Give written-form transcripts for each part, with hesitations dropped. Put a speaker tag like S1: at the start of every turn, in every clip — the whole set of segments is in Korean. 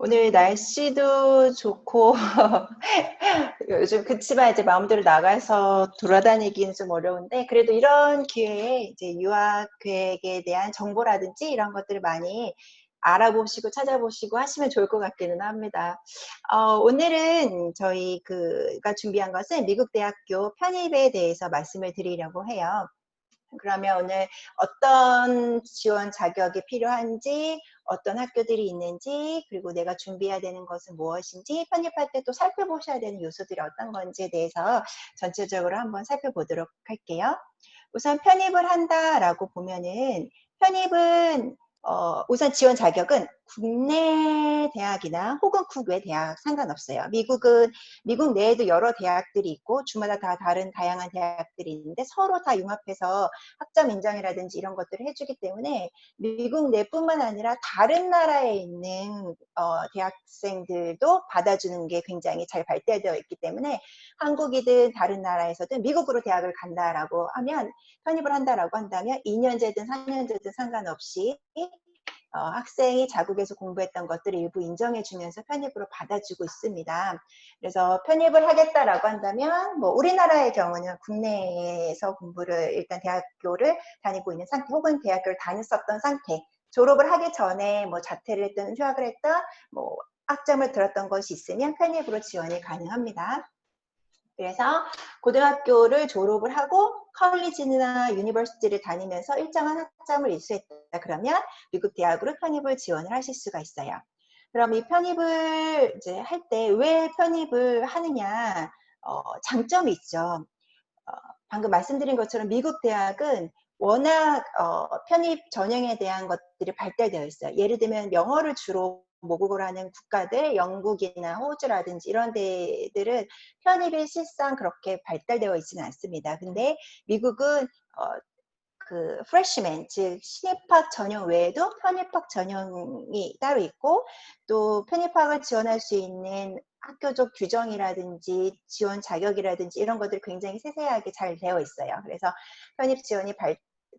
S1: 오늘 날씨도 좋고 요즘 그치만 이제 마음대로 나가서 돌아다니기는 좀 어려운데 그래도 이런 기회에 이제 유학 계획에 대한 정보라든지 이런 것들을 많이 알아보시고 찾아보시고 하시면 좋을 것 같기는 합니다. 오늘은 저희가 준비한 것은 미국 대학교 편입에 대해서 말씀을 드리려고 해요. 그러면 오늘 어떤 지원 자격이 필요한지, 어떤 학교들이 있는지, 그리고 내가 준비해야 되는 것은 무엇인지, 편입할 때 또 살펴보셔야 되는 요소들이 어떤 건지에 대해서 전체적으로 한번 살펴보도록 할게요. 우선 편입을 한다라고 보면은 편입은 우선 지원 자격은 국내 대학이나 혹은 국외 대학 상관없어요. 미국 내에도 여러 대학들이 있고 주마다 다 다른 다양한 대학들이 있는데 서로 다 융합해서 학점 인정이라든지 이런 것들을 해주기 때문에 미국 내뿐만 아니라 다른 나라에 있는 대학생들도 받아주는 게 굉장히 잘 발달되어 있기 때문에 한국이든 다른 나라에서든 미국으로 대학을 간다라고 하면 편입을 한다라고 한다면 2년제든 3년제든 상관없이 학생이 자국에서 공부했던 것들을 일부 인정해주면서 편입으로 받아주고 있습니다. 그래서 편입을 하겠다라고 한다면 뭐 우리나라의 경우는 국내에서 공부를 일단 대학교를 다니고 있는 상태 혹은 대학교를 다녔었던 상태 졸업을 하기 전에 뭐 자퇴를 했든 휴학을 했든 뭐 학점을 들었던 것이 있으면 편입으로 지원이 가능합니다. 그래서 고등학교를 졸업을 하고 컬리지나 유니버시티를 다니면서 일정한 학점을 이수했다 그러면 미국 대학으로 편입을 지원을 하실 수가 있어요. 그럼 이 편입을 이제 할 때 왜 편입을 하느냐 장점이 있죠. 방금 말씀드린 것처럼 미국 대학은 워낙 편입 전형에 대한 것들이 발달되어 있어요. 예를 들면 영어를 주로 모국어로 하는 국가들, 영국이나 호주라든지 이런 데들은 편입이 실상 그렇게 발달되어 있지는 않습니다. 근데 미국은 그 프레시맨, 즉 신입학 전형 외에도 편입학 전형이 따로 있고 또 편입학을 지원할 수 있는 학교적 규정이라든지 지원 자격이라든지 이런 것들이 굉장히 세세하게 잘 되어 있어요. 그래서 편입 지원이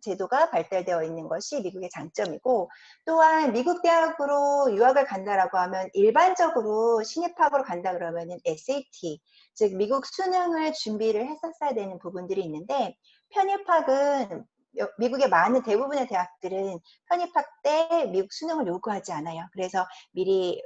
S1: 제도가 발달되어 있는 것이 미국의 장점이고 또한 미국 대학으로 유학을 간다라고 하면 일반적으로 신입학으로 간다 그러면은 SAT, 즉 미국 수능을 준비를 했었어야 되는 부분들이 있는데 편입학은 미국의 많은 대부분의 대학들은 편입학 때 미국 수능을 요구하지 않아요. 그래서 미리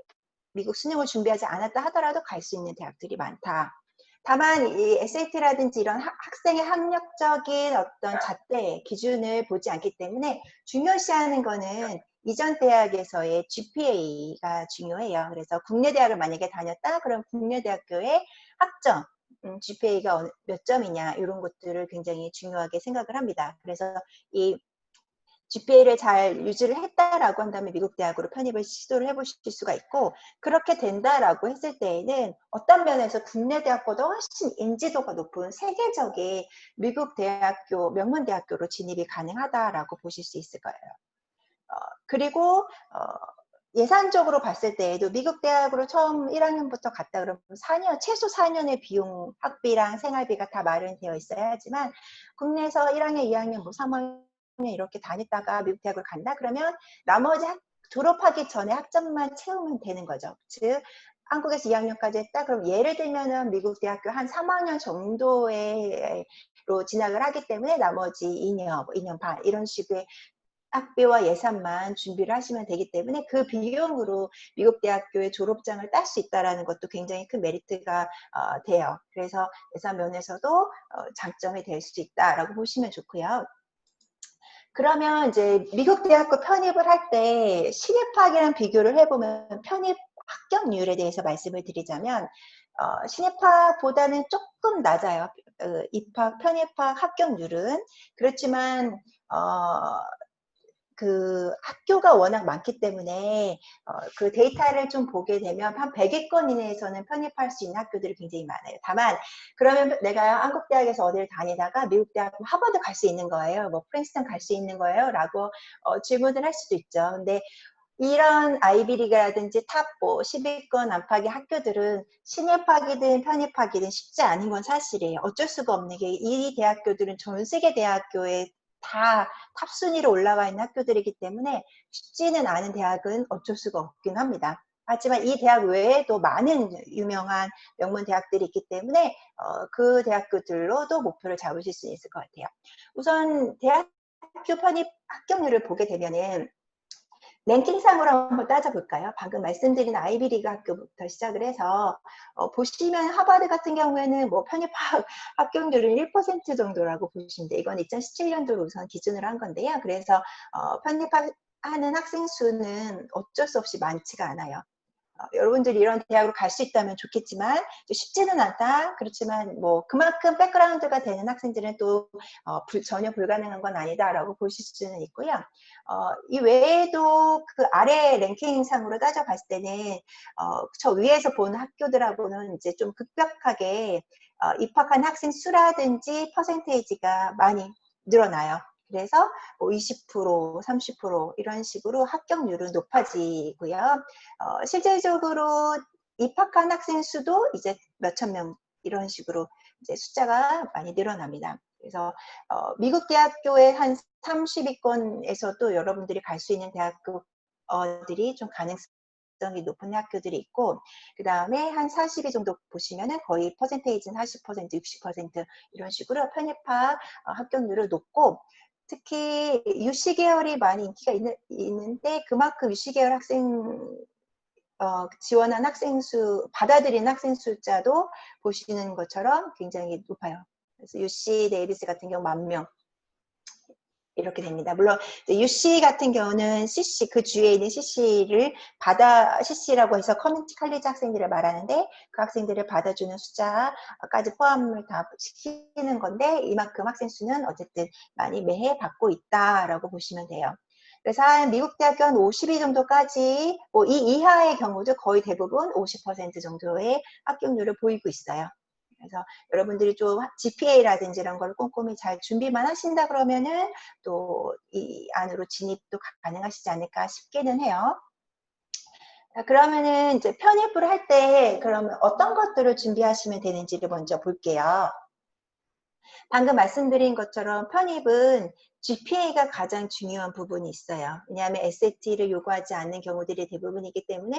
S1: 미국 수능을 준비하지 않았다 하더라도 갈 수 있는 대학들이 많다. 다만 이 SAT라든지 이런 학생의 학력적인 어떤 잣대 기준을 보지 않기 때문에 중요시하는 거는 이전 대학에서의 GPA가 중요해요. 그래서 국내 대학을 만약에 다녔다 그럼 국내 대학교의 학점 GPA가 몇 점이냐 이런 것들을 굉장히 중요하게 생각을 합니다. 그래서 이 GPA를 잘 유지를 했다라고 한다면 미국 대학으로 편입을 시도를 해보실 수가 있고 그렇게 된다라고 했을 때에는 어떤 면에서 국내 대학보다 훨씬 인지도가 높은 세계적인 미국 대학교, 명문 대학교로 진입이 가능하다라고 보실 수 있을 거예요. 그리고 예산적으로 봤을 때에도 미국 대학으로 처음 1학년부터 갔다 그러면 4년, 최소 4년의 비용, 학비랑 생활비가 다 마련되어 있어야 하지만 국내에서 1학년, 2학년, 뭐 3학년 이렇게 다녔다가 미국 대학을 간다 그러면 나머지 졸업하기 전에 학점만 채우면 되는 거죠. 즉 한국에서 2학년까지 했다 그럼 예를 들면은 미국 대학교 한 3학년 정도로 진학을 하기 때문에 나머지 2년, 2년 반 이런 식의 학비와 예산만 준비를 하시면 되기 때문에 그 비용으로 미국 대학교의 졸업장을 딸 수 있다는 것도 굉장히 큰 메리트가 돼요. 그래서 예산 면에서도 장점이 될 수 있다라고 보시면 좋고요. 그러면 이제 미국 대학교 편입을 할 때 신입학이랑 비교를 해보면 편입 합격률에 대해서 말씀을 드리자면 신입학보다는 조금 낮아요. 편입학 합격률은. 그렇지만 그 학교가 워낙 많기 때문에 그 데이터를 좀 보게 되면 한 100위권 이내에서는 편입할 수 있는 학교들이 굉장히 많아요. 다만 그러면 내가 한국 대학에서 어디를 다니다가 미국 대학 하버드 갈 수 있는 거예요. 뭐 프린스턴 갈 수 있는 거예요? 라고 질문을 할 수도 있죠. 근데 이런 아이비리그라든지 탑 10위권 안팎의 학교들은 신입학이든 편입학이든 쉽지 않은 건 사실이에요. 어쩔 수가 없는 게 이 대학교들은 전 세계 대학교에 다 탑순위로 올라와 있는 학교들이기 때문에 쉽지는 않은 대학은 어쩔 수가 없긴 합니다. 하지만 이 대학 외에도 많은 유명한 명문 대학들이 있기 때문에 그 대학교들로도 목표를 잡으실 수 있을 것 같아요. 우선 대학교 편입 합격률을 보게 되면은 랭킹상으로 한번 따져볼까요? 방금 말씀드린 아이비리그 학교부터 시작을 해서 보시면 하버드 같은 경우에는 뭐 편입 합격률은 1% 정도라고 보시면 돼요. 이건 2017년도로 우선 기준으로 한 건데요. 그래서 편입하는 학생 수는 어쩔 수 없이 많지가 않아요. 여러분들이 이런 대학으로 갈 수 있다면 좋겠지만 쉽지는 않다. 그렇지만 뭐 그만큼 백그라운드가 되는 학생들은 또 전혀 불가능한 건 아니다라고 보실 수는 있고요. 이 외에도 그 아래 랭킹상으로 따져봤을 때는 저 위에서 본 학교들하고는 이제 좀 급격하게 입학한 학생 수라든지 퍼센테이지가 많이 늘어나요. 그래서 뭐 20%, 30% 이런 식으로 합격률은 높아지고요. 실질적으로 입학한 학생 수도 이제 몇천 명 이런 식으로 이제 숫자가 많이 늘어납니다. 그래서 미국 대학교의 한 30위권에서도 여러분들이 갈 수 있는 대학교들이 좀 가능성이 높은 학교들이 있고, 그 다음에 한 40위 정도 보시면은 거의 퍼센테이지는 40%, 60% 이런 식으로 편입학 합격률을 높고, 특히 UC 계열이 많이 인기가 있는데 그만큼 UC 계열 학생 지원한 학생 수, 받아들인 학생 숫자도 보시는 것처럼 굉장히 높아요. 그래서 UC 데이비스 같은 경우 10,000명 이렇게 됩니다. 물론 UC 같은 경우는 CC, 그 주위에 있는 CC를 CC라고 해서 커뮤니티 칼리지 학생들을 말하는데 그 학생들을 받아주는 숫자까지 포함을 다 시키는 건데 이만큼 학생 수는 어쨌든 많이 매해 받고 있다라고 보시면 돼요. 그래서 한 미국 대학교 한 50위 정도까지 뭐 이 이하의 경우도 거의 대부분 50% 정도의 합격률을 보이고 있어요. 그래서 여러분들이 좀 GPA라든지 이런 걸 꼼꼼히 잘 준비만 하신다 그러면은 또 이 안으로 진입도 가능하시지 않을까 싶기는 해요. 그러면은 이제 편입을 할 때 그러면 어떤 것들을 준비하시면 되는지를 먼저 볼게요. 방금 말씀드린 것처럼 편입은 GPA가 가장 중요한 부분이 있어요. 왜냐하면 SAT를 요구하지 않는 경우들이 대부분이기 때문에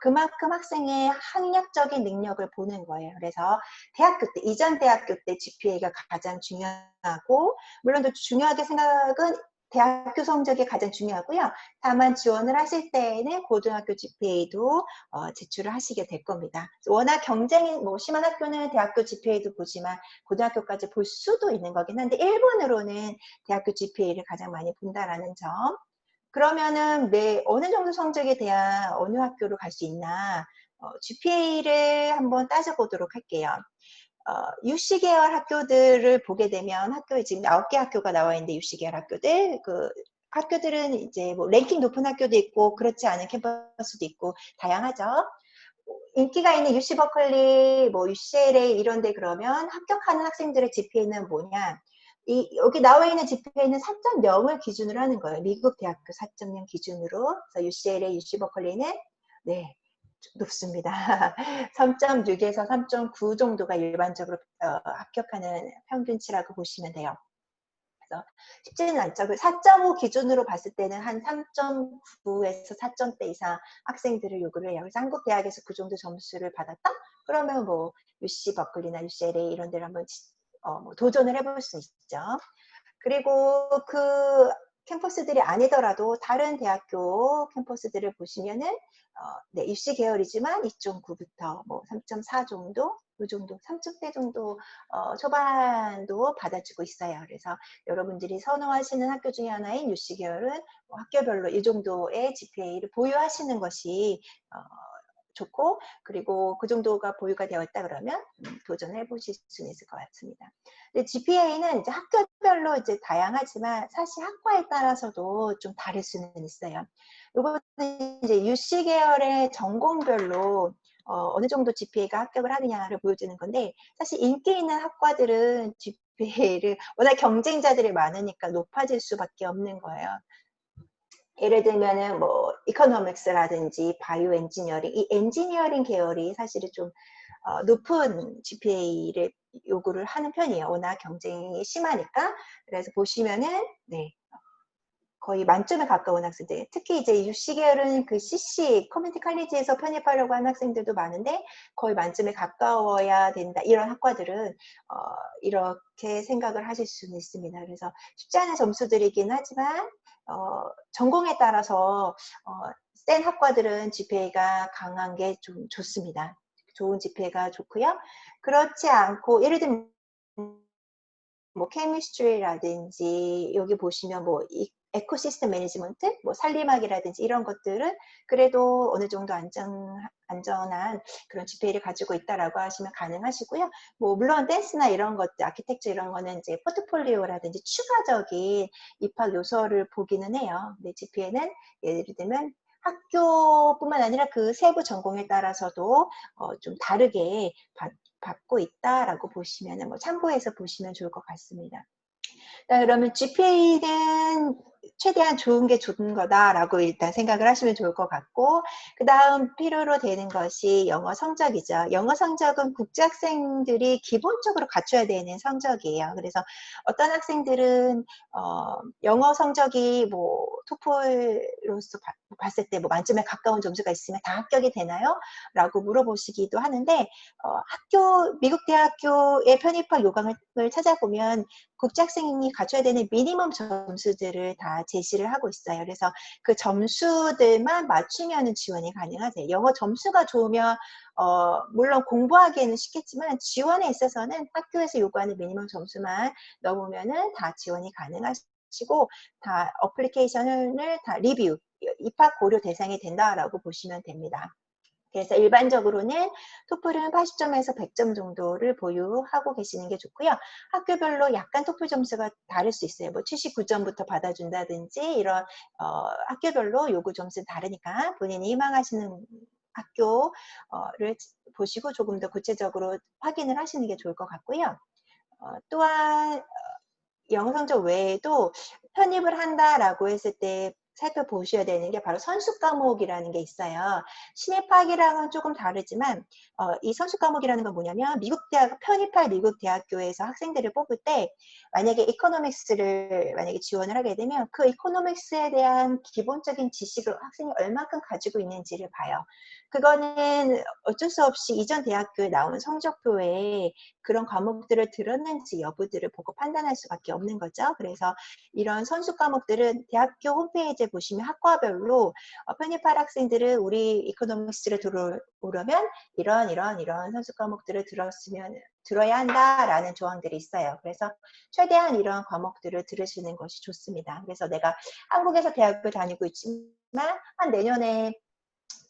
S1: 그만큼 학생의 학력적인 능력을 보는 거예요. 그래서 대학교 때, 이전 대학교 때 GPA가 가장 중요하고 물론 또 중요하게 생각은 대학교 성적이 가장 중요하고요. 다만 지원을 하실 때에는 고등학교 GPA도 제출을 하시게 될 겁니다. 워낙 경쟁이 심한 학교는 대학교 GPA도 보지만 고등학교까지 볼 수도 있는 거긴 한데 일본으로는 대학교 GPA를 가장 많이 본다라는 점. 그러면은 어느 정도 성적에 대한 어느 학교로 갈 수 있나 GPA를 한번 따져보도록 할게요. UC 계열 학교들을 보게 되면 학교에 지금 9개 학교가 나와 있는데 UC 계열 학교들 학교들은 이제 뭐 랭킹 높은 학교도 있고 그렇지 않은 캠퍼스도 있고 다양하죠. 인기가 있는 UC 버클리, 뭐 UCLA 이런 데 그러면 합격하는 학생들의 GPA는 뭐냐? 여기 나와 있는 GPA는 4.0을 기준으로 하는 거예요. 미국 대학교 4.0 기준으로. 그래서 UCLA, UC 버클리는 네, 높습니다. 3.6에서 3.9 정도가 일반적으로 합격하는 평균치라고 보시면 돼요. 그래서 쉽지는 않죠. 4.5 기준으로 봤을 때는 한 3.9에서 4점대 이상 학생들을 요구를 해요. 그래서 한국 대학에서 그 정도 점수를 받았다? 그러면 뭐 UC 버클리나 UCLA 이런 데를 한번 뭐 도전을 해볼 수 있죠. 그리고 그 캠퍼스들이 아니더라도 다른 대학교 캠퍼스들을 보시면은 네, UC 계열이지만 2.9부터 뭐 3.4 정도, 이 정도, 3점대 정도 초반도 받아주고 있어요. 그래서 여러분들이 선호하시는 학교 중에 하나인 UC 계열은 뭐 학교별로 이 정도의 GPA를 보유하시는 것이 좋고, 그리고 그 정도가 보유가 되어 있다 그러면 도전해 보실 수 있을 것 같습니다. 근데 GPA는 이제 학교별로 이제 다양하지만 사실 학과에 따라서도 좀 다를 수는 있어요. 이거는 이제 UC 계열의 전공별로 어느 정도 GPA가 합격을 하느냐를 보여주는 건데 사실 인기 있는 학과들은 GPA를 워낙 경쟁자들이 많으니까 높아질 수밖에 없는 거예요. 예를 들면은 뭐 이코노믹스라든지 바이오 엔지니어링, 이 엔지니어링 계열이 사실은 좀 높은 GPA를 요구를 하는 편이에요. 워낙 경쟁이 심하니까. 그래서 보시면은 네, 거의 만점에 가까운 학생들, 특히 이제 UC 계열은 그 CC, 커뮤니티 칼리지에서 편입하려고 하는 학생들도 많은데 거의 만점에 가까워야 된다. 이런 학과들은 이렇게 생각을 하실 수는 있습니다. 그래서 쉽지 않은 점수들이긴 하지만 전공에 따라서 센 학과들은 GPA가 강한 게 좀 좋습니다. 좋은 GPA가 좋고요. 그렇지 않고 예를 들면 뭐 케미스트리라든지 여기 보시면 뭐 에코시스템 매니지먼트, 뭐 산림학이라든지 이런 것들은 그래도 어느 정도 안전한 그런 GPA를 가지고 있다라고 하시면 가능하시고요. 뭐 물론 댄스나 이런 것들, 아키텍처 이런 거는 이제 포트폴리오라든지 추가적인 입학 요소를 보기는 해요. 근데 GPA는 예를 들면 학교뿐만 아니라 그 세부 전공에 따라서도 좀 다르게 받고 있다라고 보시면 뭐 참고해서 보시면 좋을 것 같습니다. 그러면 GPA는 최대한 좋은 게 좋은 거다라고 일단 생각을 하시면 좋을 것 같고, 그 다음 필요로 되는 것이 영어 성적이죠. 영어 성적은 국제학생들이 기본적으로 갖춰야 되는 성적이에요. 그래서 어떤 학생들은 영어 성적이 뭐 토플로서 봤을 때 뭐 만점에 가까운 점수가 있으면 다 합격이 되나요? 라고 물어보시기도 하는데 미국 대학교의 편입학 요강을 찾아보면 국제학생이 갖춰야 되는 미니멈 점수들을 다 제시를 하고 있어요. 그래서 그 점수들만 맞추면 지원이 가능하세요. 영어 점수가 좋으면 물론 공부하기에는 쉽겠지만 지원에 있어서는 학교에서 요구하는 미니멈 점수만 넘으면은 다 지원이 가능하시고 다 어플리케이션을 다 리뷰, 입학 고려 대상이 된다라고 보시면 됩니다. 그래서 일반적으로는 토플은 80점에서 100점 정도를 보유하고 계시는 게 좋고요. 학교별로 약간 토플 점수가 다를 수 있어요. 뭐 79점부터 받아준다든지 이런 학교별로 요구 점수는 다르니까 본인이 희망하시는 학교를 보시고 조금 더 구체적으로 확인을 하시는 게 좋을 것 같고요. 또한 영어 성적 외에도 편입을 한다라고 했을 때 살펴보셔야 되는 게 바로 선수 과목이라는 게 있어요. 신입학이랑은 조금 다르지만 이 선수 과목이라는 건 뭐냐면 편입할 미국 대학교에서 학생들을 뽑을 때 만약에 이코노믹스를 만약에 지원을 하게 되면 그 이코노믹스에 대한 기본적인 지식을 학생이 얼마큼 가지고 있는지를 봐요. 그거는 어쩔 수 없이 이전 대학교에 나온 성적표에 그런 과목들을 들었는지 여부들을 보고 판단할 수밖에 없는 거죠. 그래서 이런 선수 과목들은 대학교 홈페이지에 보시면 학과별로 편입할 학생들은 우리 이코노믹스를 들어오려면 이런 선수 과목들을 들어야 한다라는 조항들이 있어요. 그래서 최대한 이런 과목들을 들으시는 것이 좋습니다. 그래서 내가 한국에서 대학교 다니고 있지만 한 내년에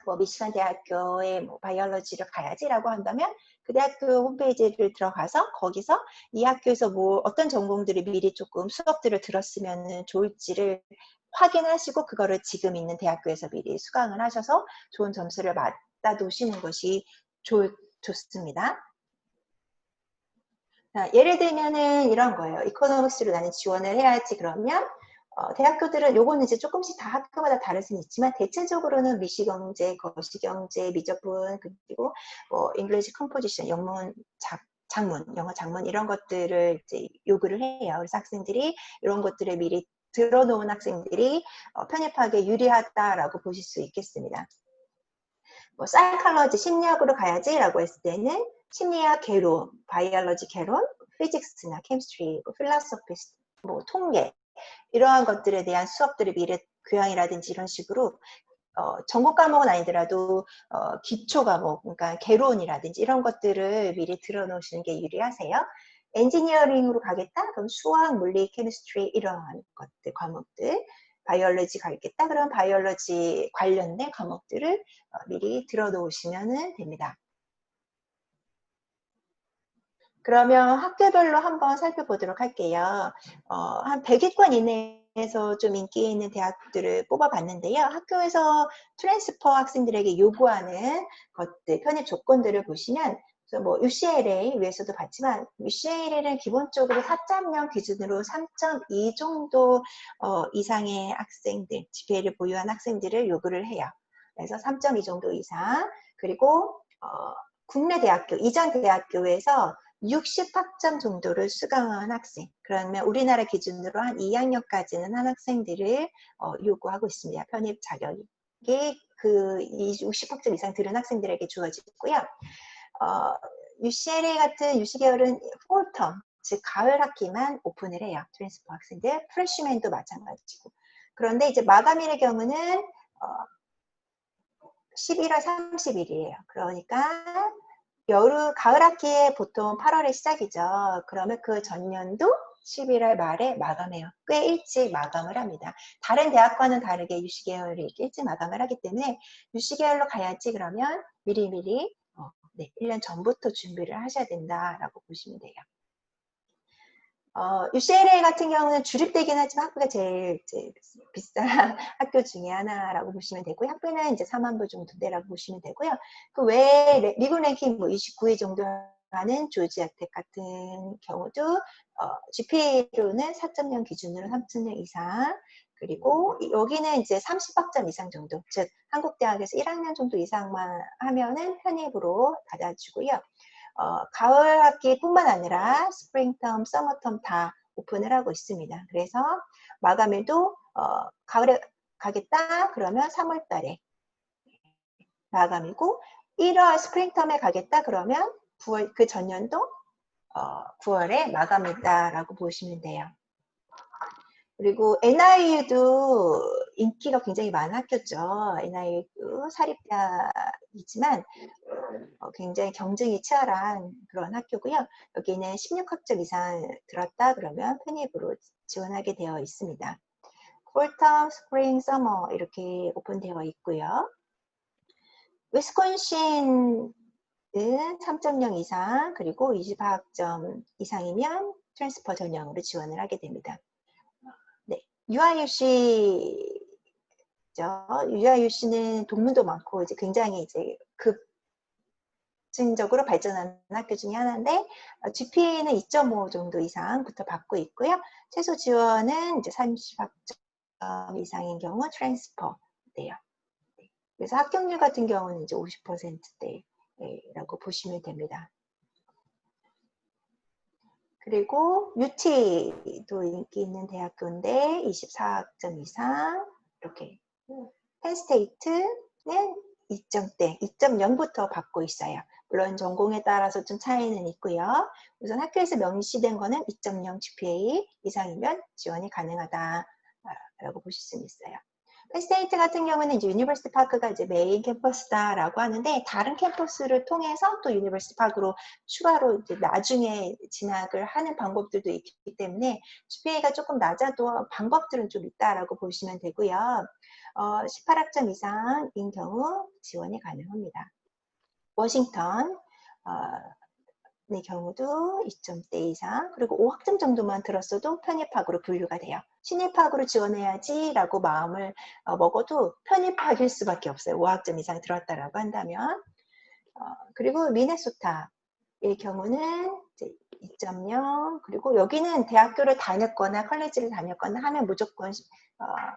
S1: 뭐 미시간 대학교에 뭐 바이올로지를 가야지라고 한다면 그 대학교 홈페이지를 들어가서 거기서 이 학교에서 뭐 어떤 전공들이 미리 조금 수업들을 들었으면 좋을지를 확인하시고 그거를 지금 있는 대학교에서 미리 수강을 하셔서 좋은 점수를 맞다 놓으시는 것이 좋습니다. 자, 예를 들면은 이런 거예요. 이코노믹스로 나는 지원을 해야지 그러면 대학교들은 요거는 이제 조금씩 다 학교마다 다를 수는 있지만 대체적으로는 미시경제, 거시경제, 미적분 그리고 뭐 잉글리시 컴포지션, 영어 장문 이런 것들을 이제 요구를 해요. 그래서 학생들이 이런 것들을 미리 들어놓은 학생들이 편입하기에 유리하다라고 보실 수 있겠습니다. 뭐 사이컬러지 심리학으로 가야지라고 했을 때는 심리학 개론, 바이올로지 개론, 피직스나 케미스트리, 필라소피스트, 뭐 통계 이러한 것들에 대한 수업들을 미리 교양이라든지 이런 식으로 전공 과목은 아니더라도 기초 과목, 그러니까 개론이라든지 이런 것들을 미리 들어놓으시는 게 유리하세요. 엔지니어링으로 가겠다? 그럼 수학, 물리, 케미스트리 이러한 것들, 과목들. 바이올로지 가겠다? 그럼 바이올로지 관련된 과목들을 미리 들어놓으시면 됩니다. 그러면 학교별로 한번 살펴보도록 할게요. 한 100위권 이내에서 좀 인기 있는 대학들을 뽑아봤는데요. 학교에서 트랜스퍼 학생들에게 요구하는 것들, 편입 조건들을 보시면 뭐 UCLA 위에서도 봤지만 UCLA는 기본적으로 4.0 기준으로 3.2 정도 이상의 학생들, GPA를 보유한 학생들을 요구를 해요. 그래서 3.2 정도 이상, 그리고 국내 대학교, 이전 대학교에서 60학점 정도를 수강한 학생, 그러면 우리나라 기준으로 한 2학년까지는 한 학생들을 요구하고 있습니다. 편입 자격이 그 60학점 이상 들은 학생들에게 주어지고요. UCLA 같은 UC 계열은 폴텀, 즉 가을 학기만 오픈을 해요. 트랜스퍼 학생들, 프레시맨도 마찬가지고. 그런데 이제 마감일의 경우는 11월 30일이에요. 그러니까 가을 학기에 보통 8월에 시작이죠. 그러면 그 전년도 11월 말에 마감해요. 꽤 일찍 마감을 합니다. 다른 대학과는 다르게 UC 계열이 일찍 마감을 하기 때문에 UC 계열로 가야지 그러면 미리미리 1년 전부터 준비를 하셔야 된다라고 보시면 돼요. UCLA 같은 경우는 주립되긴 하지만 학비가 제일 비싼 학교 중에 하나라고 보시면 되고요. 학비는 이제 4만 불 정도대라고 보시면 되고요. 그 외에 미국 랭킹 29위 정도 하는 조지아텍 같은 경우도 GPA로는 4.0 기준으로 3.0 이상, 그리고 여기는 이제 30학점 이상 정도, 즉 한국 대학에서 1학년 정도 이상만 하면은 편입으로 받아주고요. 가을 학기뿐만 아니라 스프링텀, 서머텀 다 오픈을 하고 있습니다. 그래서 마감일도 가을에 가겠다 그러면 3월 달에 마감이고, 1월 스프링텀에 가겠다 그러면 9월, 그 전년도 9월에 마감이다라고 보시면 돼요. 그리고 NIU도 인기가 굉장히 많은 학교죠. NIU도 사립대학이지만 굉장히 경쟁이 치열한 그런 학교고요. 여기는 16학점 이상 들었다 그러면 편입으로 지원하게 되어 있습니다. 폴텀, 스프링, 서머 이렇게 오픈되어 있고요. 위스콘신은 3.0 이상 그리고 24학점 이상이면 트랜스퍼 전형으로 지원을 하게 됩니다. 네, UIUC는 동문도 많고 이제 굉장히 이제 급진적으로 발전하는 학교 중에 하나인데 GPA는 2.5 정도 이상부터 받고 있고요. 최소 지원은 이제 30학점 이상인 경우 트랜스퍼돼요. 그래서 합격률 같은 경우는 이제 50%대라고 보시면 됩니다. 그리고 UT도 인기 있는 대학교인데 24학점 이상 이렇게, 펜스테이트는 2점대, 2.0부터 받고 있어요. 물론 전공에 따라서 좀 차이는 있고요. 우선 학교에서 명시된 거는 2.0 GPA 이상이면 지원이 가능하다라고 보실 수 있어요. 펜스테이트 같은 경우는 이제 유니버시티 파크가 이제 메인 캠퍼스다라고 하는데, 다른 캠퍼스를 통해서 또 유니버시티 파크로 추가로 이제 나중에 진학을 하는 방법들도 있기 때문에 GPA가 조금 낮아도 방법들은 좀 있다라고 보시면 되고요. 18학점 이상인 경우 지원이 가능합니다. 워싱턴 의 경우도 2점대 이상, 그리고 5학점 정도만 들었어도 편입학으로 분류가 돼요. 신입학으로 지원해야지 라고 마음을 먹어도 편입학일 수밖에 없어요. 5학점 이상 들었다라고 한다면. 그리고 미네소타의 경우는 이제 2.0, 그리고 여기는 대학교를 다녔거나 컬리지를 다녔거나 하면 무조건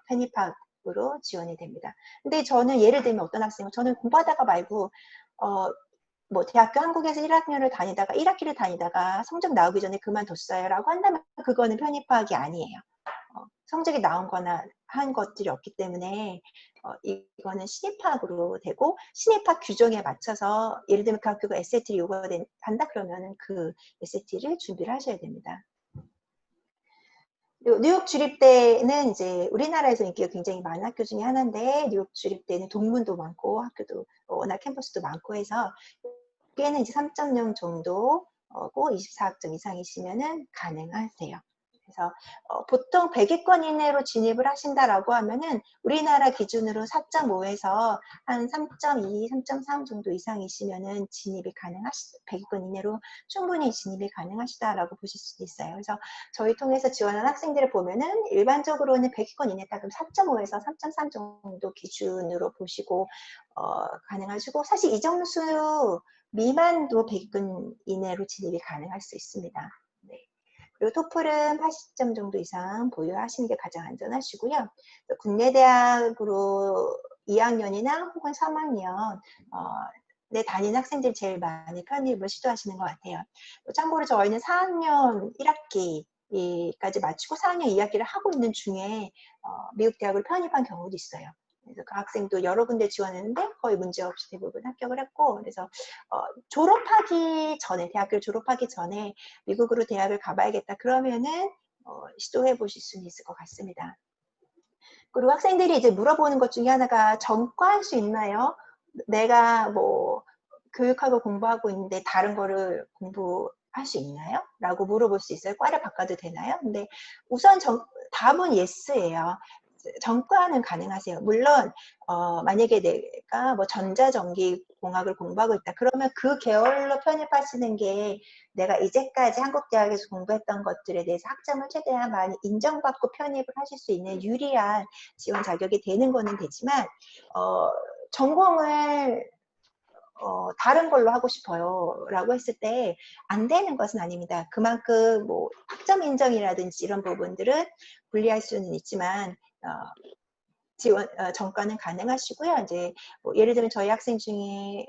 S1: 편입학으로 지원이 됩니다. 근데 저는 예를 들면 어떤 학생은 저는 공부하다가 말고 뭐 대학교 한국에서 1학년을 다니다가 1학기를 다니다가 성적 나오기 전에 그만뒀어요 라고 한다면 그거는 편입학이 아니에요. 성적이 나온 거나 한 것들이 없기 때문에 이거는 신입학으로 되고, 신입학 규정에 맞춰서 예를 들면 그 학교가 SAT를 요구한다 그러면 그 SAT를 준비를 하셔야 됩니다. 그리고 뉴욕 주립대는 이제 우리나라에서 인기가 굉장히 많은 학교 중에 하나인데, 뉴욕 주립대는 동문도 많고 학교도 워낙 캠퍼스도 많고 해서 여기에는 이제 3.0 정도고 24학점 이상이시면은 가능하세요. 그래서 보통 100위권 이내로 진입을 하신다라고 하면은 우리나라 기준으로 4.5에서 한 3.2, 3.3 정도 이상이시면은 진입이 100위권 이내로 충분히 진입이 가능하시다라고 보실 수 있어요. 그래서 저희 통해서 지원한 학생들을 보면은 일반적으로는 100위권 이내 딱 4.5에서 3.3 정도 기준으로 보시고 가능하시고, 사실 이 점수 미만도 100위권 이내로 진입이 가능할 수 있습니다. 네. 그리고 토플은 80점 정도 이상 보유하시는 게 가장 안전하시고요. 국내 대학으로 2학년이나 혹은 3학년 다니는 학생들이 제일 많이 편입을 시도하시는 것 같아요. 참고로 저희는 4학년 1학기까지 마치고 4학년 2학기를 하고 있는 중에 미국 대학을 편입한 경우도 있어요. 그래서 그 학생도 여러 군데 지원했는데 거의 문제없이 대부분 합격을 했고, 그래서 졸업하기 전에, 대학교를 졸업하기 전에 미국으로 대학을 가봐야겠다 그러면은 시도해 보실 수는 있을 것 같습니다. 그리고 학생들이 이제 물어보는 것 중에 하나가 전과할 수 있나요? 내가 뭐 교육학을 공부하고 있는데 다른 거를 공부할 수 있나요? 라고 물어볼 수 있어요. 과를 바꿔도 되나요? 근데 우선 답은 yes예요. 전과는 가능하세요. 물론 만약에 내가 뭐 전자전기 공학을 공부하고 있다 그러면 그 계열로 편입하시는 게 내가 이제까지 한국 대학에서 공부했던 것들에 대해서 학점을 최대한 많이 인정받고 편입을 하실 수 있는 유리한 지원 자격이 되는 거는 되지만 전공을 다른 걸로 하고 싶어요 라고 했을 때 안 되는 것은 아닙니다. 그만큼 뭐 학점 인정이라든지 이런 부분들은 불리할 수는 있지만 전과는 가능하시고요. 이제 뭐 예를 들면 저희 학생 중에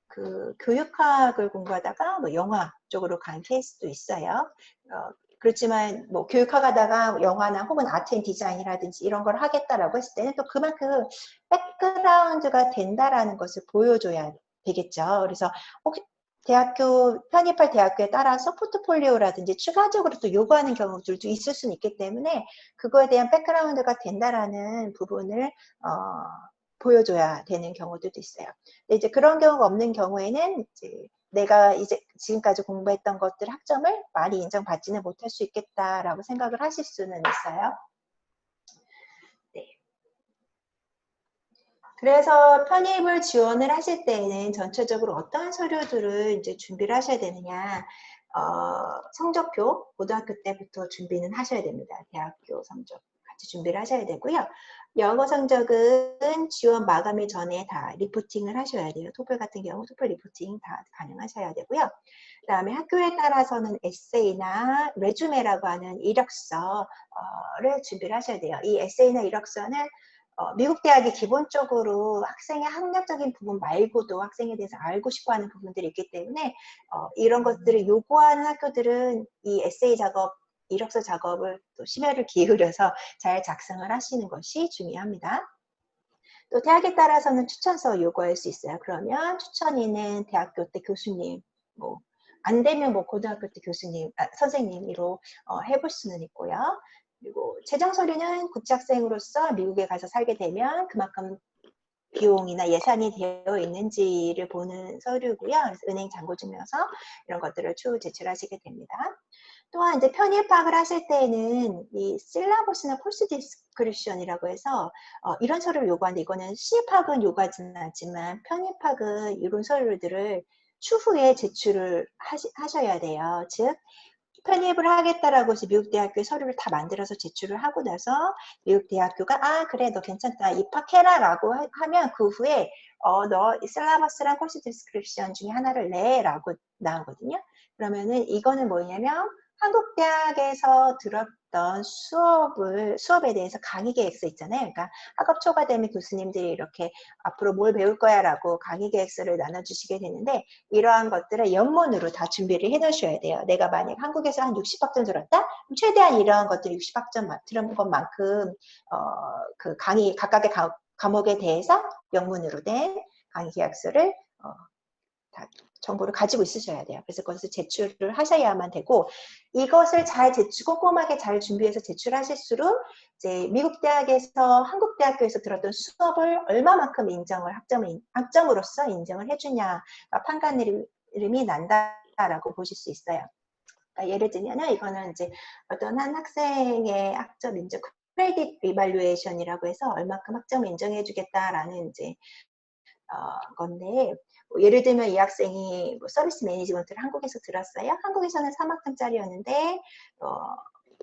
S1: 그 교육학을 공부하다가 뭐 영화 쪽으로 간 케이스도 있어요. 그렇지만 뭐 교육학 하다가 영화나 혹은 아트 앤 디자인이라든지 이런 걸 하겠다라고 했을 때는 또 그만큼 백그라운드가 된다라는 것을 보여줘야 되겠죠. 그래서 혹시 편입할 대학교에 따라서 포트폴리오라든지 추가적으로 또 요구하는 경우들도 있을 수는 있기 때문에 그거에 대한 백그라운드가 된다라는 부분을 보여줘야 되는 경우들도 있어요. 근데 이제 그런 경우가 없는 경우에는 이제 내가 이제 지금까지 공부했던 것들 학점을 많이 인정받지는 못할 수 있겠다라고 생각을 하실 수는 있어요. 네. 그래서 편입을 지원을 하실 때에는 전체적으로 어떠한 서류들을 이제 준비를 하셔야 되느냐. 성적표, 고등학교 때부터 준비는 하셔야 됩니다. 대학교 성적 같이 준비를 하셔야 되고요. 영어 성적은 지원 마감일 전에 다 리포팅을 하셔야 돼요. 토플 같은 경우 토플 리포팅 다 가능하셔야 되고요. 그 다음에 학교에 따라서는 에세이나 레주메라고 하는 이력서를 준비를 하셔야 돼요. 이 에세이나 이력서는 미국 대학이 기본적으로 학생의 학력적인 부분 말고도 학생에 대해서 알고 싶어하는 부분들이 있기 때문에 이런 것들을 요구하는 학교들은 이 에세이 작업, 이력서 작업을 또 심혈을 기울여서 잘 작성을 하시는 것이 중요합니다. 또 대학에 따라서는 추천서 요구할 수 있어요. 그러면 추천인은 대학교 때 교수님, 뭐 안 되면 뭐 고등학교 때 교수님, 선생님으로 해볼 수는 있고요. 그리고 재정 서류는 국제학생으로서 미국에 가서 살게 되면 그만큼 비용이나 예산이 되어 있는지를 보는 서류고요. 그래서 은행 잔고증명서 이런 것들을 추후 제출하시게 됩니다. 또한 이제 편입 파악을 하실 때에는 이 실라버스나 코스 디스크립션이라고 해서 이런 서류를 요구하는데 이거는 시입 파악은 요구하지는 않지만 편입 파악은 이런 서류들을 추후에 제출을 하셔야 돼요. 즉 편입을 하겠다라고 해서 미국 대학교에 서류를 다 만들어서 제출을 하고 나서 미국 대학교가 그래 너 괜찮다 입학해라 라고 하면 그 후에 너 실라버스랑 코스 디스크립션 중에 하나를 내 라고 나오거든요. 그러면은 이거는 뭐냐면 한국 대학에서 들었던 수업에 대해서 강의 계획서 있잖아요. 그러니까 학업 초과되면 교수님들이 이렇게 앞으로 뭘 배울 거야 라고 강의 계획서를 나눠주시게 되는데 이러한 것들을 연문으로 다 준비를 해 놓으셔야 돼요. 내가 만약 한국에서 한 60학점 들었다? 그럼 최대한 이러한 것들 60학점 들은 것만큼 그 강의 각각의 과목에 대해서 연문으로 된 강의 계약서를 다 정보를 가지고 있으셔야 돼요. 그래서 그것을 제출을 하셔야만 되고 이것을 꼼꼼하게 잘 준비해서 제출하실수록 이제 미국 대학에서 한국 대학교에서 들었던 수업을 얼마만큼 학점으로서 인정을 해주냐가 판가름이 난다라고 보실 수 있어요. 그러니까 예를 들면은 이거는 이제 어떤 한 학생의 학점 인정 크레딧 리발루에이션이라고 해서 얼마큼 학점을 인정해주겠다라는 이제 건데 예를 들면 이 학생이 서비스 매니지먼트를 한국에서 들었어요. 한국에서는 3학점짜리였는데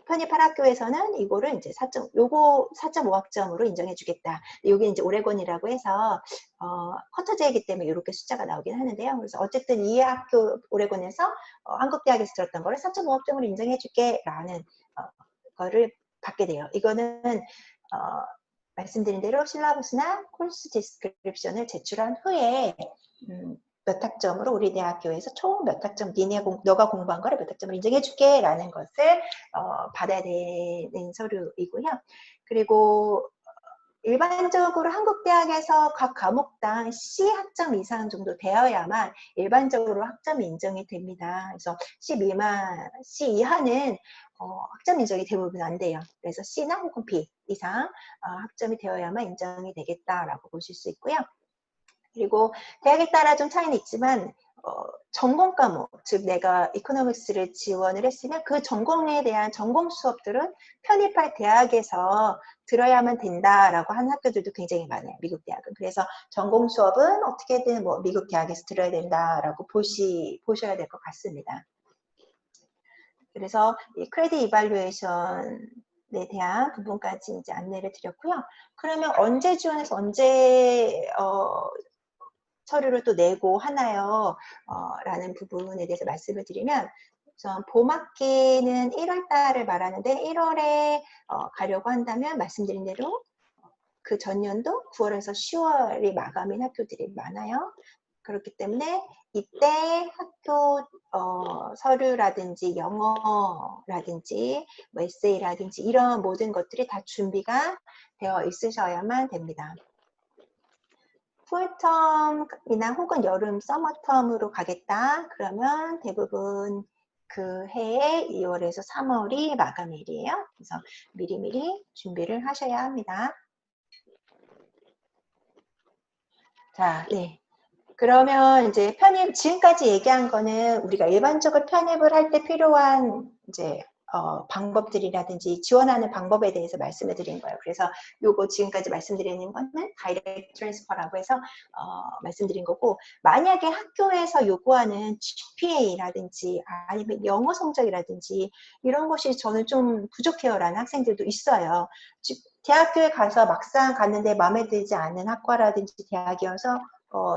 S1: 편입할 학교에서는 이거를 이제 4.5학점으로 인정해주겠다. 여기 이제 오레곤이라고 해서 쿼터제이기 때문에 이렇게 숫자가 나오긴 하는데요. 그래서 어쨌든 이 학교 오레곤에서 한국 대학에서 들었던 거를 4.5학점으로 인정해줄게라는 거를 받게 돼요. 이거는 말씀드린 대로 실라버스나 코스 디스크립션을 제출한 후에 몇 학점으로 우리 대학교에서 총 몇 학점, 너가 공부한 거를 몇 학점을 인정해줄게 라는 것을 받아야 되는 서류이고요. 그리고 일반적으로 한국 대학에서 각 과목당 C 학점 이상 정도 되어야만 일반적으로 학점이 인정이 됩니다. 그래서 C 이하는 학점 인정이 대부분 안 돼요. 그래서 C나 혹은 B 이상 학점이 되어야만 인정이 되겠다라고 보실 수 있고요. 그리고 대학에 따라 좀 차이는 있지만 전공 과목, 즉 내가 이코노믹스를 지원을 했으면 그 전공에 대한 전공 수업들은 편입할 대학에서 들어야만 된다라고 하는 학교들도 굉장히 많아요. 미국 대학은. 그래서 전공 수업은 어떻게든 뭐 미국 대학에서 들어야 된다라고 보셔야 될 것 같습니다. 그래서 이 크레딧 이발루에이션에 대한 부분까지 이제 안내를 드렸고요. 그러면 언제 지원해서 언제 서류를 또 내고 하나요? 라는 부분에 대해서 말씀을 드리면 우선 봄학기는 1월 달을 말하는데 1월에 가려고 한다면 말씀드린 대로 그 전년도 9월에서 10월이 마감인 학교들이 많아요. 그렇기 때문에 이때 학교 서류라든지 영어라든지 뭐 에세이라든지 이런 모든 것들이 다 준비가 되어 있으셔야만 됩니다. 풀텀이나 혹은 여름 서머텀으로 가겠다 그러면 대부분 그 해에 2월에서 3월이 마감일이에요. 그래서 미리미리 준비를 하셔야 합니다. 자, 네. 그러면 이제 편입, 지금까지 얘기한 거는 우리가 일반적으로 편입을 할 때 필요한 이제 방법들이라든지 지원하는 방법에 대해서 말씀을 드린 거예요. 그래서 요거 지금까지 말씀드리는 거는 다이렉트 트랜스퍼라고 해서 말씀드린 거고, 만약에 학교에서 요구하는 GPA라든지 아니면 영어 성적이라든지 이런 것이 저는 좀 부족해요라는 학생들도 있어요. 대학교에 가서 막상 갔는데 마음에 들지 않는 학과라든지 대학이어서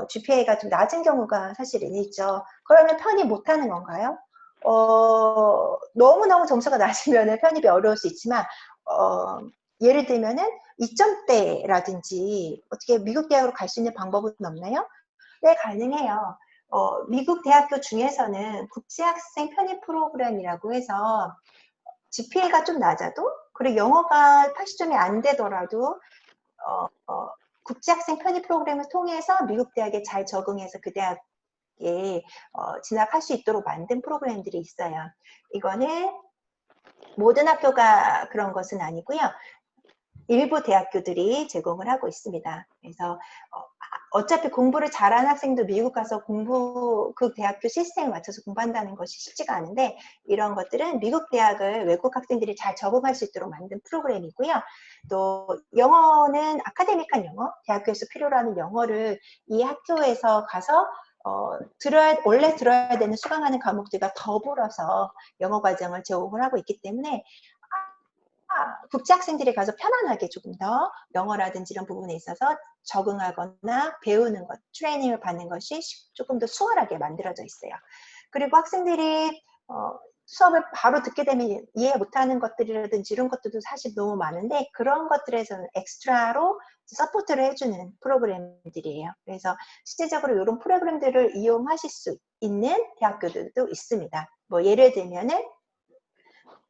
S1: GPA가 좀 낮은 경우가 사실은 있죠. 그러면 편입 못하는 건가요? 너무너무 점수가 낮으면 편입이 어려울 수 있지만 예를 들면은 2점대라든지 어떻게 미국 대학으로 갈 수 있는 방법은 없나요? 네, 가능해요. 미국 대학교 중에서는 국제학생 편입 프로그램이라고 해서 GPA가 좀 낮아도 그리고 영어가 80점이 안 되더라도 국제학생 편입 프로그램을 통해서 미국 대학에 잘 적응해서 그 대학에 진학할 수 있도록 만든 프로그램들이 있어요. 이거는 모든 학교가 그런 것은 아니고요. 일부 대학교들이 제공을 하고 있습니다. 그래서 어차피 공부를 잘하는 학생도 미국 가서 그 대학교 시스템에 맞춰서 공부한다는 것이 쉽지가 않은데 이런 것들은 미국 대학을 외국 학생들이 잘 적응할 수 있도록 만든 프로그램이고요. 또 영어는 아카데믹한 영어, 대학교에서 필요로 하는 영어를 이 학교에서 가서 원래 들어야 되는 수강하는 과목들과 더불어서 영어 과정을 제공을 하고 있기 때문에 국제학생들이 가서 편안하게 조금 더 영어라든지 이런 부분에 있어서 적응하거나 배우는 것, 트레이닝을 받는 것이 조금 더 수월하게 만들어져 있어요. 그리고 학생들이 수업을 바로 듣게 되면 이해 못하는 것들이라든지 이런 것들도 사실 너무 많은데 그런 것들에서는 엑스트라로 서포트를 해주는 프로그램들이에요. 그래서 실제적으로 이런 프로그램들을 이용하실 수 있는 대학교들도 있습니다. 뭐 예를 들면은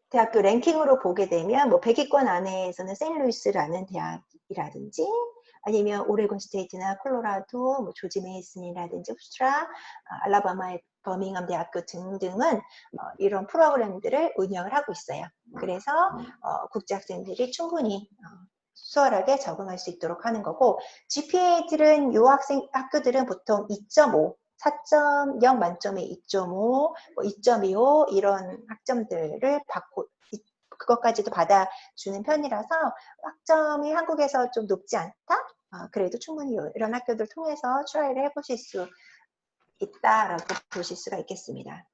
S1: 대학교 랭킹으로 보게 되면 뭐 100위권 안에서는 세인트루이스라는 대학이라든지 아니면 오레곤 스테이트나 콜로라도, 뭐 조지 메이슨이라든지 흡스트라, 알라바마의 버밍엄 대학교 등등은 이런 프로그램들을 운영을 하고 있어요. 그래서 국제학생들이 충분히 수월하게 적응할 수 있도록 하는 거고 GPA들은 학교들은 보통 2.5 4.0 만점에 2.5, 2.25 이런 학점들을 받고 그것까지도 받아주는 편이라서 학점이 한국에서 좀 높지 않다? 그래도 충분히 이런 학교들 통해서 트라이를 해보실 수 있다라고 보실 수가 있겠습니다.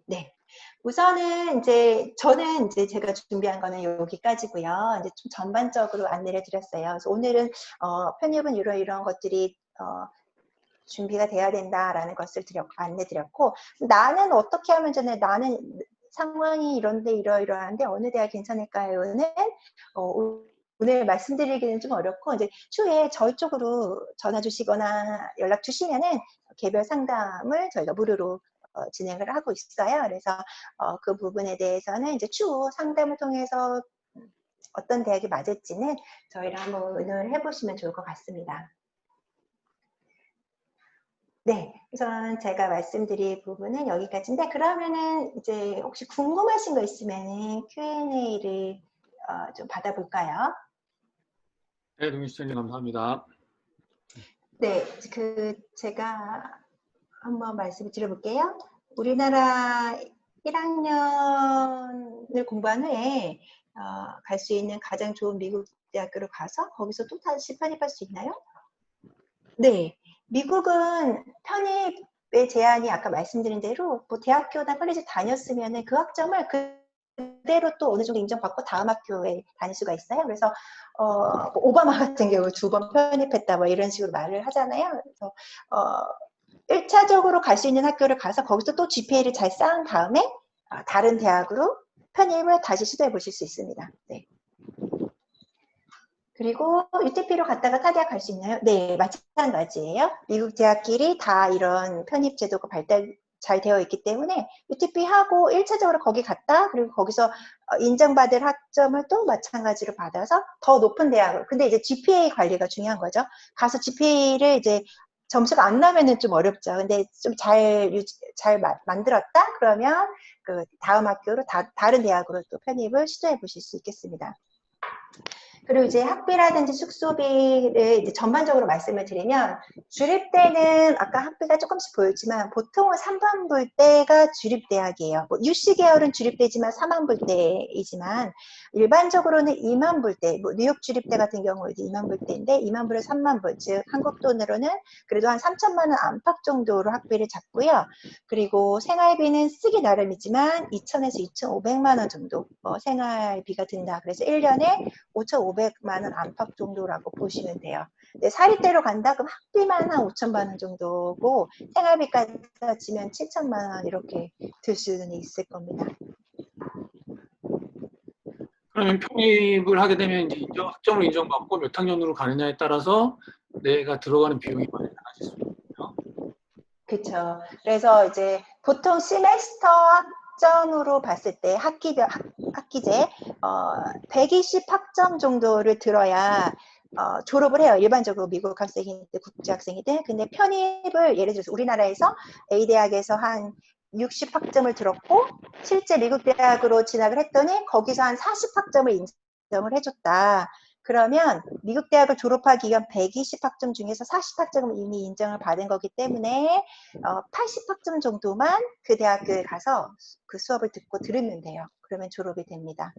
S1: 네. 우선은 저는 제가 준비한 거는 여기까지고요. 이제 좀 전반적으로 안내를 드렸어요. 그래서 오늘은 편입은 이런 것들이 준비가 돼야 된다라는 것을 안내 드렸고 나는 어떻게 하면 좋네 나는 상황이 이런데 이러이러한데 어느 대학 괜찮을까요는 오늘 말씀드리기는 좀 어렵고 이제 추후에 저희 쪽으로 전화 주시거나 연락 주시면은 개별 상담을 저희가 무료로 진행을 하고 있어요. 그래서 그 부분에 대해서는 이제 추후 상담을 통해서 어떤 대학이 맞을지는 저희랑 한번 의논을 해보시면 좋을 것 같습니다. 네, 우선 제가 말씀드릴 부분은 여기까지인데 그러면은 이제 혹시 궁금하신 거 있으면 Q&A를 좀 받아볼까요?
S2: 네, 동희수님 감사합니다.
S1: 네, 제가 한번 말씀을 드려볼게요. 우리나라 1학년을 공부한 후에 갈 수 있는 가장 좋은 미국 대학교를 가서 거기서 또 다시 편입할 수 있나요? 네, 미국은 편입의 제한이 아까 말씀드린 대로 뭐 대학교나 컬리지 다녔으면 그 학점을 그대로 또 어느 정도 인정받고 다음 학교에 다닐 수가 있어요. 그래서 뭐 오바마 같은 경우 2번 편입했다 뭐 이런 식으로 말을 하잖아요. 그래서 1차적으로 갈 수 있는 학교를 가서 거기서 또 GPA를 잘 쌓은 다음에 다른 대학으로 편입을 다시 시도해 보실 수 있습니다. 네. 그리고 UTP로 갔다가 타 대학 갈 수 있나요? 네, 마찬가지예요. 미국 대학끼리 다 이런 편입 제도가 발달 잘 되어 있기 때문에 UTP 하고 1차적으로 거기 갔다 그리고 거기서 인정받을 학점을 또 마찬가지로 받아서 더 높은 대학으로. 근데 이제 GPA 관리가 중요한 거죠. 가서 GPA를 이제 점수가 안 나면은 좀 어렵죠. 근데 좀 잘 만들었다? 그러면 그 다음 학교로 다른 대학으로 또 편입을 시도해 보실 수 있겠습니다. 그리고 이제 학비라든지 숙소비를 이제 전반적으로 말씀을 드리면 주립 때는 아까 학비가 조금씩 보였지만 보통은 3만 불대가 주립대학이에요. 뭐 UC 계열은 주립대지만 4만 불대이지만 일반적으로는 2만 불대, 뭐 뉴욕 주립대 같은 경우에도 2만 불대인데 2만 불에 3만 불, 즉 한국 돈으로는 그래도 한 3천만 원 안팎 정도로 학비를 잡고요. 그리고 생활비는 쓰기 나름이지만 2천에서 2,500만 원 정도 생활비가 든다. 그래서 1년에 5,500만 원 안팎 정도라고 보시면 돼요. 근데 사립대로 간다? 그럼 학비만 한 5천만 원 정도고 생활비까지 치면 7천만 원 이렇게 들 수는 있을 겁니다.
S2: 그러면 편입을 하게 되면 이제 학점을 인정받고 몇 학년으로 가느냐에 따라서 내가 들어가는 비용이 많이 달라질 수 있거든요.
S1: 그렇죠. 그래서 이제 보통 시메스터 학점으로 봤을 때 학기제 120 학점 정도를 들어야 졸업을 해요. 일반적으로 미국 학생이든 국제 학생이든. 근데 편입을 예를 들어서 우리나라에서 A 대학에서 한 60 학점을 들었고 실제 미국 대학으로 진학을 했더니 거기서 한 40 학점을 인정을 해줬다. 그러면 미국 대학을 졸업하기 위한 120 학점 중에서 40 학점을 이미 인정을 받은 거기 때문에 80 학점 정도만 그 대학교에 가서 그 수업을 듣고 들으면 돼요. 그러면 졸업이 됩니다.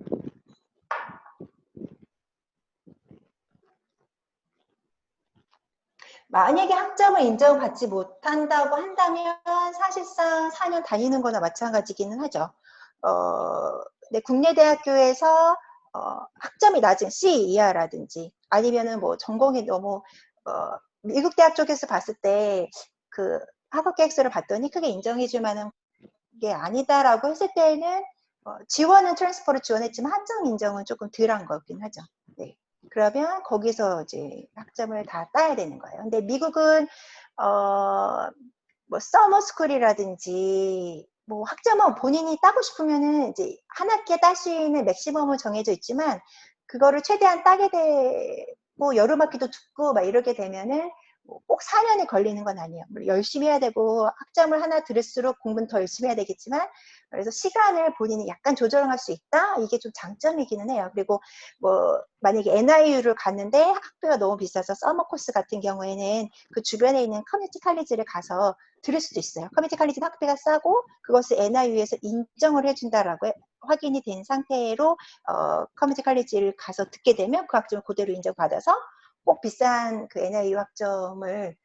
S1: 만약에 학점을 인정받지 못한다고 한다면 사실상 4년 다니는 거나 마찬가지기는 하죠. 네, 국내 대학교에서 학점이 낮은 C 이하라든지 아니면은 뭐 전공이 너무 미국 대학 쪽에서 봤을 때 그 학업 계획서를 봤더니 크게 인정해줄 만한 게 아니다라고 했을 때는 지원은 트랜스퍼를 지원했지만 한정 인정은 조금 덜한 거긴 하죠. 네. 그러면 거기서 이제 학점을 다 따야 되는 거예요. 근데 미국은 뭐 서머스쿨이라든지 뭐 학점은 본인이 따고 싶으면은 이제 한 학기에 딸 수 있는 맥시멈은 정해져 있지만 그거를 최대한 따게 되고 여름 학기도 듣고 막 이러게 되면은 꼭 4년이 걸리는 건 아니에요. 열심히 해야 되고 학점을 하나 들을수록 공부는 더 열심히 해야 되겠지만 그래서 시간을 본인이 약간 조절할 수 있다? 이게 좀 장점이기는 해요. 그리고 뭐 만약에 NIU를 갔는데 학비가 너무 비싸서 서머 코스 같은 경우에는 그 주변에 있는 커뮤니티 칼리지를 가서 들을 수도 있어요. 커뮤니티 칼리지는 학비가 싸고 그것을 NIU에서 인정을 해준다라고 확인이 된 상태로 커뮤니티 칼리지를 가서 듣게 되면 그 학점을 그대로 인정받아서 꼭 비싼 그 NIU 학점을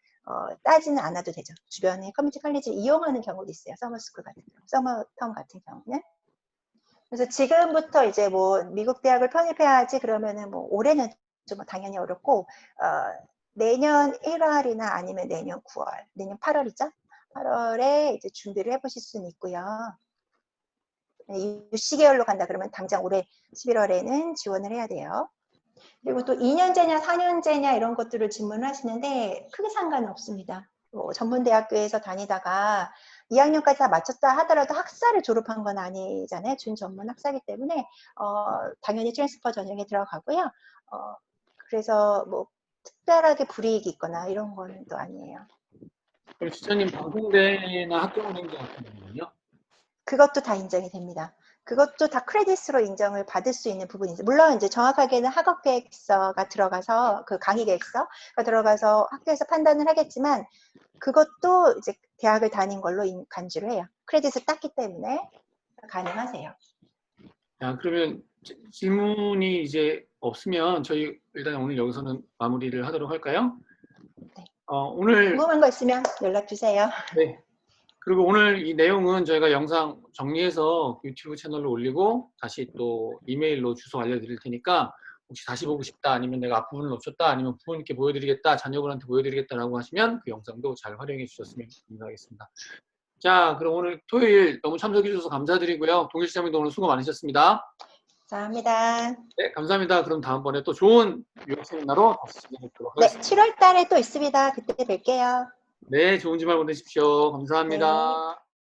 S1: 따지는 않아도 되죠. 주변에 커뮤니티 칼리지를 이용하는 경우도 있어요. 서머스쿨 같은 경우, 서머텀 같은 경우는. 그래서 지금부터 이제 뭐 미국 대학을 편입해야지 그러면은 뭐 올해는 좀 당연히 어렵고 내년 1월이나 아니면 내년 9월, 내년 8월이죠. 8월에 이제 준비를 해보실 수는 있고요. UC 계열로 간다 그러면 당장 올해 11월에는 지원을 해야 돼요. 그리고 또 2년제냐 4년제냐 이런 것들을 질문하시는데 크게 상관은 없습니다. 전문대학교에서 다니다가 2학년까지 다 마쳤다 하더라도 학사를 졸업한 건 아니잖아요. 준전문 학사이기 때문에 당연히 트랜스퍼 전형에 들어가고요. 그래서 뭐 특별하게 불이익이 있거나 이런 거는 또 아니에요.
S2: 그럼 지사님 방공대나 학교운행자 같은 경우는요?
S1: 그것도 다 인정이 됩니다. 그것도 다 크레딧으로 인정을 받을 수 있는 부분이죠. 물론 이제 정확하게는 학업 계획서가 들어가서 그 강의 계획서가 들어가서 학교에서 판단을 하겠지만 그것도 이제 대학을 다닌 걸로 간주를 해요. 크레딧을 땄기 때문에 가능하세요.
S2: 자, 그러면 질문이 이제 없으면 저희 일단 오늘 여기서는 마무리를 하도록 할까요?
S1: 네.
S2: 오늘
S1: 궁금한 거 있으면 연락 주세요.
S2: 네. 그리고 오늘 이 내용은 저희가 영상 정리해서 유튜브 채널로 올리고 다시 또 이메일로 주소 알려드릴 테니까 혹시 다시 보고 싶다 아니면 내가 앞부분을 놓쳤다 아니면 부모님께 보여드리겠다 자녀분한테 보여드리겠다라고 하시면 그 영상도 잘 활용해 주셨으면 감사하겠습니다. 자, 그럼 오늘 토요일 너무 참석해 주셔서 감사드리고요. 동일시장님도 오늘 수고 많으셨습니다.
S1: 감사합니다.
S2: 네, 감사합니다. 그럼 다음번에 또 좋은 유학 세미나로 다시 진행하도록
S1: 네,
S2: 하겠습니다.
S1: 7월 달에 또 있습니다. 그때 뵐게요.
S2: 네, 좋은 주말 보내십시오.
S1: 네.
S2: 감사합니다.